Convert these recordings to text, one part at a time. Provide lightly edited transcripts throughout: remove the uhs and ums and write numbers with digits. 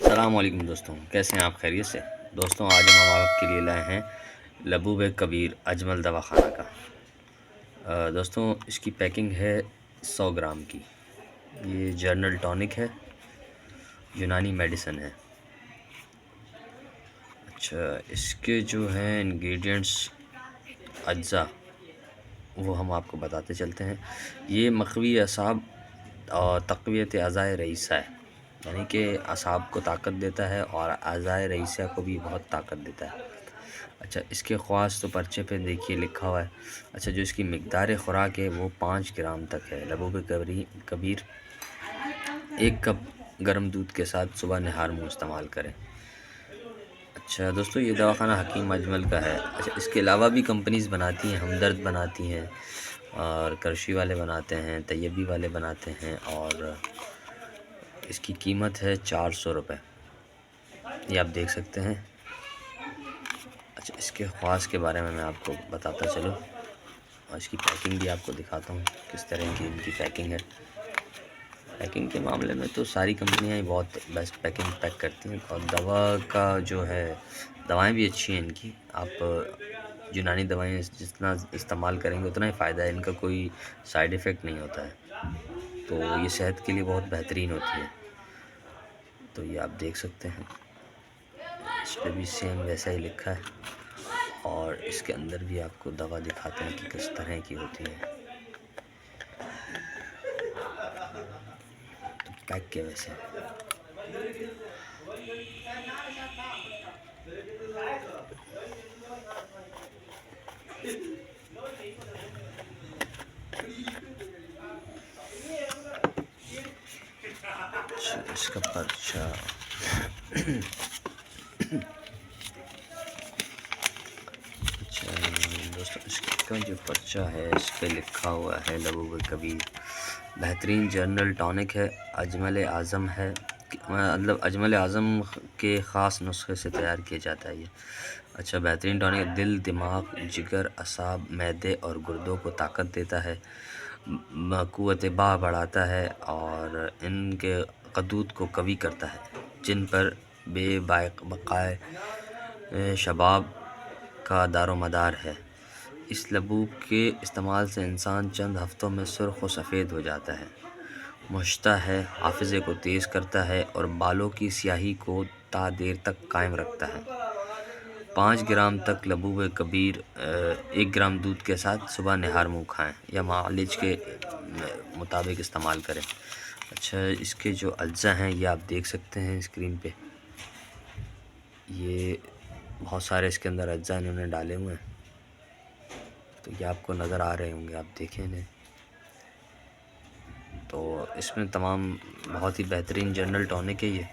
السلام علیکم دوستوں، کیسے ہیں آپ؟ خیریت سے؟ دوستوں آج ہم آپ کے لیے لائے ہیں لبوب کبیر اجمل دواخانہ کا۔ دوستوں اس کی پیکنگ ہے 100 گرام کی۔ یہ جرنل ٹونک ہے، یونانی میڈیسن ہے۔ اچھا، اس کے جو ہیں انگریڈینٹس اجزاء وہ ہم آپ کو بتاتے چلتے ہیں۔ یہ مقوی اعصاب اور تقویت اعضائے رئیسہ ہے، یعنی کہ اعصاب کو طاقت دیتا ہے اور اعضائے رئیسہ کو بھی بہت طاقت دیتا ہے۔ اچھا، اس کے خواص تو پرچے پہ دیکھیے لکھا ہوا ہے۔ اچھا، جو اس کی مقدار خوراک ہے وہ 5 گرام تک ہے۔ لبوب کبیر 1 کپ گرم دودھ کے ساتھ صبح نہار منہ استعمال کریں۔ اچھا دوستو، یہ دواخانہ حکیم اجمل کا ہے۔ اچھا، اس کے علاوہ بھی کمپنیز بناتی ہیں، ہمدرد بناتی ہیں اور کرشی والے بناتے ہیں، طیبی والے بناتے ہیں، اور اس کی قیمت ہے 400 روپے، یہ آپ دیکھ سکتے ہیں۔ اچھا، اس کے خواص کے بارے میں آپ کو بتاتا چلوں، اور اس کی پیکنگ بھی آپ کو دکھاتا ہوں کس طرح کی ان کی پیکنگ ہے۔ پیکنگ کے معاملے میں تو ساری کمپنیاں ہی بہت بیسٹ پیکنگ پیک کرتی ہیں، اور دوا کا جو ہے دوائیں بھی اچھی ہیں ان کی۔ آپ یونانی دوائیں جتنا استعمال کریں گے اتنا ہی فائدہ ہے، ان کا کوئی سائیڈ ایفیکٹ نہیں ہوتا ہے، تو یہ صحت کے لیے بہت بہترین ہوتی ہے۔ تو یہ آپ دیکھ سکتے ہیں، اس پہ بھی سیم ویسا ہی لکھا ہے، اور اس کے اندر بھی آپ کو دوا دکھاتے ہیں کہ کس طرح کی ہوتی ہے۔ پیک کے ویسے اس کا پرچہ اچھا دوستوں، اس کا جو پرچہ ہے اس پہ لکھا ہوا ہے لبوب کبیر بہترین جرنل ٹونک ہے، اجمل اعظم ہے، مطلب اجمل اعظم کے خاص نسخے سے تیار کیا جاتا ہے یہ۔ اچھا، بہترین ٹونک دل، دماغ، جگر، اعصاب، معدے اور گردوں کو طاقت دیتا ہے، قوت باہ بڑھاتا ہے، اور ان کے قدود کو قوی کرتا ہے، جن پر بے بقائے شباب کا دار و مدار ہے۔ اس لبوب کے استعمال سے انسان چند ہفتوں میں سرخ و سفید ہو جاتا ہے، مشتہ ہے، حافظے کو تیز کرتا ہے، اور بالوں کی سیاہی کو تا دیر تک قائم رکھتا ہے۔ 5 گرام تک لبوب کبیر 1 گرام دودھ کے ساتھ صبح نہار منہ کھائیں یا معالج کے مطابق استعمال کریں۔ اچھا، اس کے جو اجزاء ہیں یہ آپ دیکھ سکتے ہیں اسکرین پہ، یہ بہت سارے اس کے اندر اجزاء انہوں نے ڈالے ہوئے ہیں، تو یہ آپ کو نظر آ رہے ہوں گے، آپ دیکھیں انہیں۔ تو اس میں تمام بہت ہی بہترین جرنل ٹونک ہے، یہ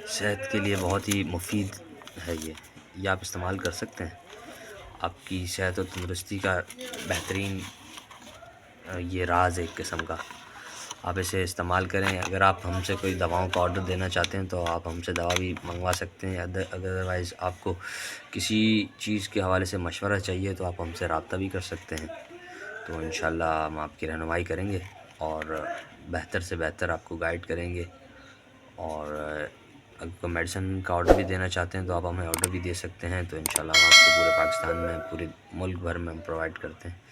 صحت کے لیے بہت ہی مفید ہے، یہ آپ استعمال کر سکتے ہیں۔ آپ کی صحت و تندرستی کا بہترین یہ راز ہے ایک قسم کا، آپ اسے استعمال کریں۔ اگر آپ ہم سے کوئی دواؤں کا آرڈر دینا چاہتے ہیں تو آپ ہم سے دوا بھی منگوا سکتے ہیں، ادروائز آپ کو کسی چیز کے حوالے سے مشورہ چاہیے تو آپ ہم سے رابطہ بھی کر سکتے ہیں، تو انشاءاللہ ہم آپ کی رہنمائی کریں گے اور بہتر سے بہتر آپ کو گائیڈ کریں گے۔ اور اگر کوئی میڈیسن کا آرڈر بھی دینا چاہتے ہیں تو آپ ہمیں آرڈر بھی دے سکتے ہیں، تو انشاءاللہ ہم آپ کو پورے پاکستان میں، پورے ملک بھر میں ہم پرووائڈ کرتے ہیں۔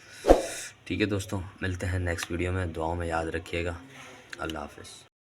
ٹھیک ہے دوستوں، ملتے ہیں نیکسٹ ویڈیو میں، دعاؤں میں یاد رکھیے گا۔ اللہ حافظ۔